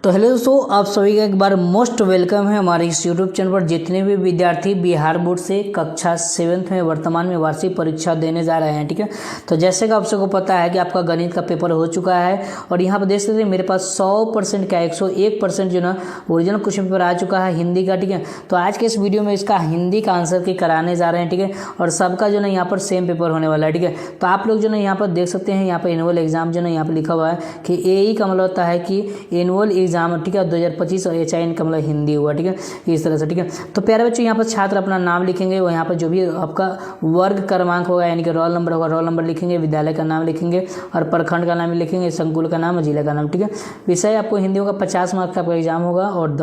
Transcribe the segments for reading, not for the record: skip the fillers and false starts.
तो हेलो दोस्तों, आप सभी का एक बार मोस्ट वेलकम है हमारे इस यूट्यूब चैनल पर। जितने भी विद्यार्थी बिहार बोर्ड से कक्षा 7th में वर्तमान में वार्षिक परीक्षा देने जा रहे हैं, ठीक है। तो जैसे कि आप सबको पता है कि आपका गणित का पेपर हो चुका है और यहाँ पर देख सकते हैं मेरे पास 100% का 101% जो ना ओरिजिनल क्वेश्चन पेपर आ चुका है हिंदी का, ठीक है। तो आज के इस वीडियो में इसका हिंदी का आंसर की कराने जा रहे हैं, ठीक है। और सबका जो ना यहाँ पर सेम पेपर होने वाला है, ठीक है। तो आप लोग जो ना यहाँ पर देख सकते हैं, यहाँ पर एनुअल एग्जाम जो ना यहाँ पर लिखा हुआ है कि AE का मतलब होता है कि एनुअल एग्जाम, ठीक है, 2025 और HIN का मतलब हिंदी हुआ, ठीक है, इस तरह से, ठीक है। तो प्यारे बच्चों, यहाँ पर छात्र अपना नाम लिखेंगे और यहाँ पर जो भी आपका वर्ग क्रमांक होगा यानी कि रोल नंबर होगा, रोल नंबर लिखेंगे, विद्यालय का नाम लिखेंगे और प्रखंड का नाम लिखेंगे, संकुल का नाम और जिला का नाम, ठीक है। विषय आपको हिंदी होगा, 50 मार्क्स का आपका एग्जाम होगा और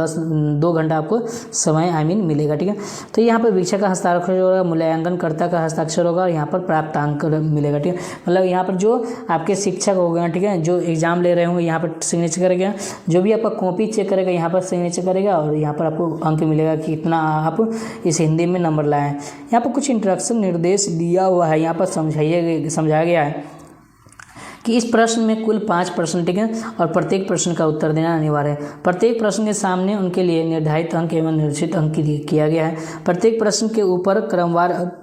2 घंटा आपको समय मिलेगा, ठीक है। तो यहाँ पर वीक्षक का हस्ताक्षर होगा, मूल्यांकनकर्ता का हस्ताक्षर होगा और यहाँ पर प्राप्तांक मिलेगा, ठीक है। मतलब यहाँ पर जो आपके शिक्षक हो गए, ठीक है, जो एग्जाम ले रहे होंगे यहाँ पर सिग्नेचर करेगा, जो भी आपका कॉपी चेक करेगा यहाँ पर सिग्नेचर करेगा और यहाँ पर आपको अंक मिलेगा कि कितना आप इस हिंदी में नंबर लाए हैं। यहाँ पर कुछ इंस्ट्रक्शन निर्देश दिया हुआ है, यहाँ पर समझाया गया है कि इस प्रश्न में कुल 5 प्रश्न, ठीक है, और प्रत्येक प्रश्न का उत्तर देना अनिवार्य है। प्रत्येक प्रश्न के सामने उनके लिए निर्धारित अंक एवं निश्चित अंक किया गया है। प्रत्येक प्रश्न के ऊपर क्रमवार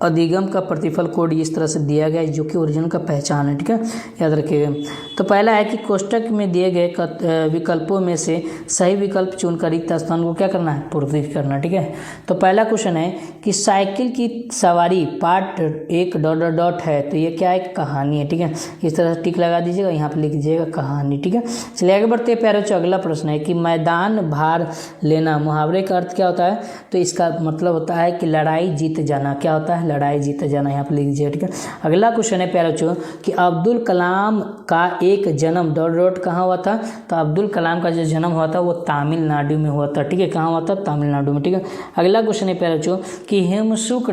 अधिगम का प्रतिफल कोड इस तरह से दिया गया है जो कि ओरिजिनल का पहचान है, ठीक है, याद रखिएगा। तो पहला है कि कोष्टक में दिए गए विकल्पों में से सही विकल्प चुनकर रिक्त स्थान को क्या करना है, पूर्ति करना, ठीक है। तो पहला क्वेश्चन है कि साइकिल की सवारी पार्ट 1 ... है, तो ये क्या है, कहानी है, ठीक है। इस तरह से टिक लगा दीजिएगा, यहाँ पर लिख दीजिएगा कहानी, ठीक है। चलिए आगे बढ़ते हैं प्यारे बच्चों। अगला प्रश्न है कि मैदान भार लेना, मुहावरे का अर्थ क्या होता है, तो इसका मतलब होता है कि लड़ाई जीत जाना। क्या होता है, लड़ाई जीत जाना, यहाँ पर लिख दीजिए, ठीक है। अगला क्वेश्चन है प्यारे बच्चों कि अब्दुल कलाम का एक जन्म ... कहाँ हुआ था, तो अब्दुल कलाम का जो जन्म हुआ था वो तमिलनाडु में हुआ था, ठीक है। कहाँ हुआ था, तमिलनाडु में, ठीक है। अगला क्वेश्चन है प्यारे बच्चों कि हिमसुक ...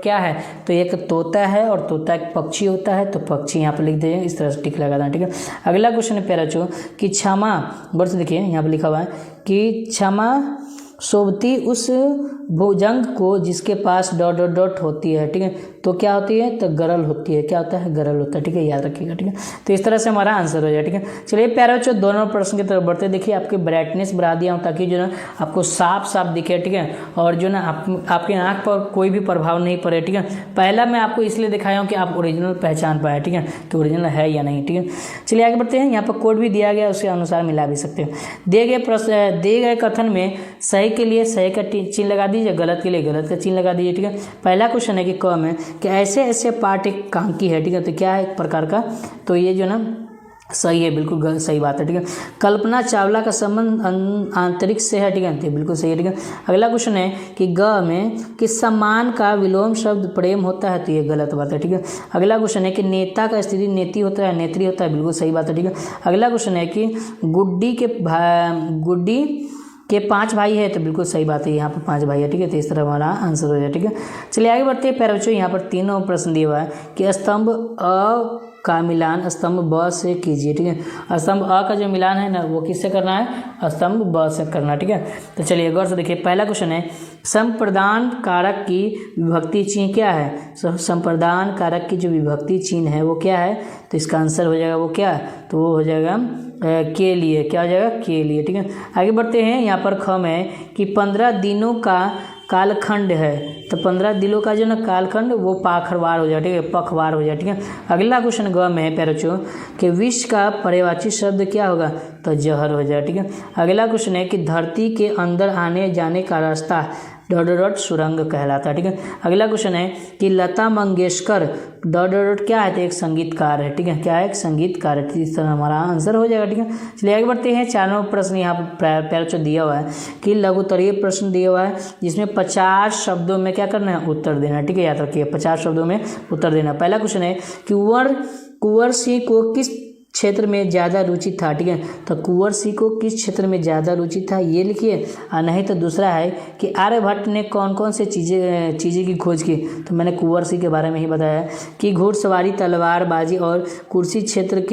क्या है, तो एक तोता है और तोता एक पक्षी होता है, तो पक्षी यहाँ पर लिख दीजिए, इस तरह से टिक लगा देना, ठीक है। अगला क्वेश्चन है प्यारे बच्चों कि क्षमा, वर्ष देखिए यहाँ पर लिखा हुआ है कि क्षमा शोभती उस भुजंग को जिसके पास ... होती है, ठीक है। तो क्या होती है, तो गरल होती है। क्या होता है, गरल होता है, ठीक है, याद रखिएगा, ठीक है। तो इस तरह से हमारा आंसर हो जाए, ठीक है। चलिए प्यारे बच्चों, दोनों प्रश्न की तरफ बढ़ते देखिए। आपके ब्राइटनेस बढ़ा दिया हूँ ताकि जो ना आपको साफ साफ दिखे, ठीक है, और जो ना आपके आँख पर कोई भी प्रभाव नहीं पड़े, ठीक है। पहला मैं आपको इसलिए दिखाया हूँ कि आप ओरिजिनल पहचान पाए, ठीक है, कि ओरिजिनल है या नहीं, ठीक है। चलिए आगे बढ़ते हैं। यहाँ पर कोड भी दिया गया, उसके अनुसार मिला भी सकते हैं। दिए गए कथन में सही के लिए सही का चिन्ह लगा दीजिए, गलत के लिए गलत का चिन्ह लगा दीजिए, ठीक है। पहला क्वेश्चन है कि क में कि ऐसे ऐसे पार्ट एक कांकी है, ठीक है, तो क्या है, एक प्रकार का, तो ये जो ना सही है, बिल्कुल सही बात है, ठीक है। कल्पना चावला का संबंध अंतरिक्ष से है, ठीक है, तो बिल्कुल सही है, ठीक है। अगला क्वेश्चन है कि ग में कि सम्मान का विलोम शब्द प्रेम होता है, तो ये गलत बात है, ठीक है। अगला क्वेश्चन है कि नेता का स्त्री नेती होता है, नेत्री होता है, बिल्कुल सही बात है, ठीक है। अगला क्वेश्चन है कि गुड्डी के 5 भाई है, तो बिल्कुल सही बात है, यहाँ पर 5 भाई है, ठीक है। तो इस तरह हमारा आंसर हो जाए, ठीक है। चलिए आगे बढ़ते हैं प्यारे बच्चों। यहाँ पर 3 प्रश्न दिया हुआ है कि स्तंभ अ का मिलान स्तंभ ब से कीजिए, ठीक है। स्तंभ अ का जो मिलान है ना वो किससे करना है, स्तंभ ब से करना, ठीक है। तो चलिए गौर से देखिए। पहला क्वेश्चन है संप्रदान कारक की विभक्ति चिन्ह क्या है, संप्रदान कारक की जो विभक्ति चिन्ह है वो क्या है, तो इसका आंसर हो जाएगा वो क्या है, तो वो हो जाएगा के लिए। क्या हो जाएगा, के लिए, ठीक है। आगे बढ़ते हैं। यहाँ पर ख में कि 15 दिनों का कालखंड है, तो 15 दिनों का जो ना कालखंड वो पाखरवार हो जाए, ठीक है, पखवार हो जाए, ठीक है। अगला क्वेश्चन ग में है प्यारे बच्चों कि विष का पर्यायवाची शब्द क्या होगा, तो जहर हो जाए, ठीक है। अगला क्वेश्चन है कि धरती के अंदर आने जाने का रास्ता ... सुरंग कहलाता है, ठीक है। अगला क्वेश्चन है कि लता मंगेशकर ... क्या है, तो एक संगीतकार है, ठीक है। क्या है, एक संगीतकार है। इस तरह हमारा आंसर हो जाएगा, ठीक है। चलिए आगे बढ़ते हैं। 4वां प्रश्न यहाँ पर प्यारे बच्चों दिया हुआ है कि लघुत्तरीय प्रश्न दिया हुआ है जिसमें 50 शब्दों में क्या करना है, उत्तर देना, ठीक है, याद रखिए 50 शब्दों में उत्तर देना। पहला क्वेश्चन है कि कुंवर सिंह को किस क्षेत्र में ज़्यादा रुचि था, ठीक है, तो कुंवर सिंह को किस क्षेत्र में ज़्यादा रुचि था ये लिखिए। और नहीं तो दूसरा है कि आर्यभट्ट ने कौन कौन से चीज़ें की खोज की, तो मैंने कुंवर सिंह के बारे में ही बताया कि घुड़सवारी, तलवारबाजी और कुर्सी क्षेत्र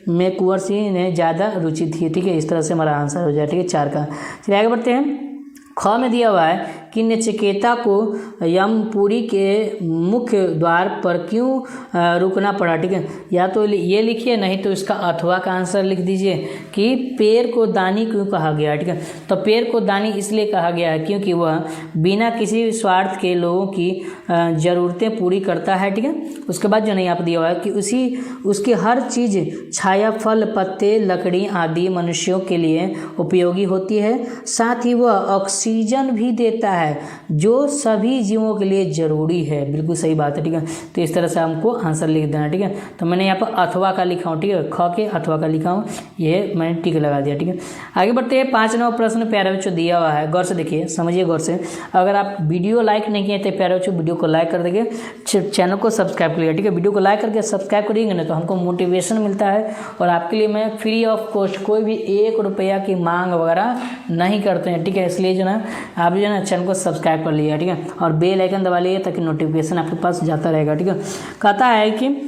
में कुंवर सिंह ने ज़्यादा रुचि थी, ठीक है। इस तरह से हमारा आंसर हो जाए, ठीक है, 4 का। चलिए आगे बढ़ते हैं। ख में दिया हुआ है कि नचिकेता को यमपुरी के मुख्य द्वार पर क्यों रुकना पड़ा। ठीक है, या तो ये लिखिए, नहीं तो इसका अथवा का आंसर लिख दीजिए कि पेड़ को दानी क्यों कहा गया। ठीक है, तो पेड़ को दानी इसलिए कहा गया है क्योंकि वह बिना किसी स्वार्थ के लोगों की ज़रूरतें पूरी करता है। ठीक है, उसके बाद जो नहीं यहाँ पर दिया हुआ है कि उसकी हर चीज़ छाया, फल, पत्ते, लकड़ी आदि मनुष्यों के लिए उपयोगी होती है। साथ ही वह ऑक्सीजन भी देता है जो सभी जीवों के लिए ज़रूरी है। बिल्कुल सही बात है। ठीक है, तो इस तरह से हमको आंसर लिख देना। ठीक है, तो मैंने यहाँ पर अथवा का लिखा हूँ। ठीक है, ख के अथवा का लिखा हूँ, ये मैंने टिक लगा दिया। ठीक है, आगे बढ़ते हैं। 5 नंबर प्रश्न प्यारे बच्चों दिया हुआ है, गौर से देखिए, समझिए गौर से। अगर आप वीडियो लाइक नहीं किए तो प्यारे बच्चों वीडियो को लाइक कर देंगे, चैनल को सब्सक्राइब करिएगा। ठीक है, वीडियो को लाइक करके सब्सक्राइब करिएंगे ना तो हमको मोटिवेशन मिलता है और आपके लिए मैं फ्री ऑफ कॉस्ट कोई भी 1 रुपया की मांग वगैरह नहीं करते हैं। ठीक है, इसलिए जो ना आप जो है ना चैनल को सब्सक्राइब कर लीजिए। ठीक है, और बेल आइकन दबा लीजिए ताकि नोटिफिकेशन आपके पास जाता रहेगा। ठीक है, कहता है कि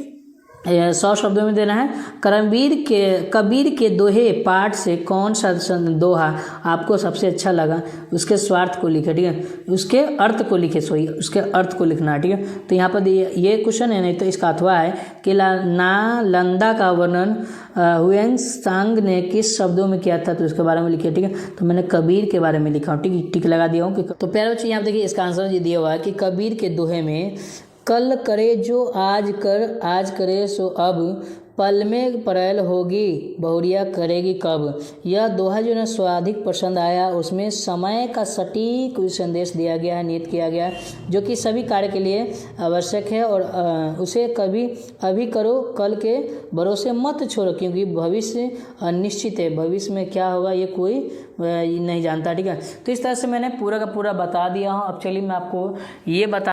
100 शब्दों में देना है। कबीर के दोहे पाठ से कौन सा दोहा आपको सबसे अच्छा लगा, उसके स्वार्थ को लिखे। ठीक है, उसके अर्थ को लिखे, उसके अर्थ को लिखना है। ठीक है, तो यहाँ पर ये क्वेश्चन है, नहीं तो इसका अथवा है कि नालंदा का वर्णन हुएंत्सांग ने किस शब्दों में किया था, तो इसके बारे में लिखिए। ठीक है, तो मैंने कबीर के बारे में लिखा हूँ। ठीक है, टिक लगा दिया हूँ। तो प्यारे बच्चों यहाँ देखिए इसका आंसर ये दिया हुआ है कि कबीर के दोहे में कल करे जो आज करे सो अब, पल में परैल होगी बहुरिया करेगी कब। यह दोहा जो है स्वाधिक पसंद आया। उसमें समय का सटीक संदेश दिया गया है, नियत किया गया है, जो कि सभी कार्य के लिए आवश्यक है और उसे कभी अभी करो, कल के भरोसे मत छोड़ो, क्योंकि भविष्य अनिश्चित है। भविष्य में क्या होगा ये कोई नहीं जानता। ठीक है, तो इस तरह से मैंने पूरा का पूरा बता दिया हूँ। अब चलिए मैं आपको ये बता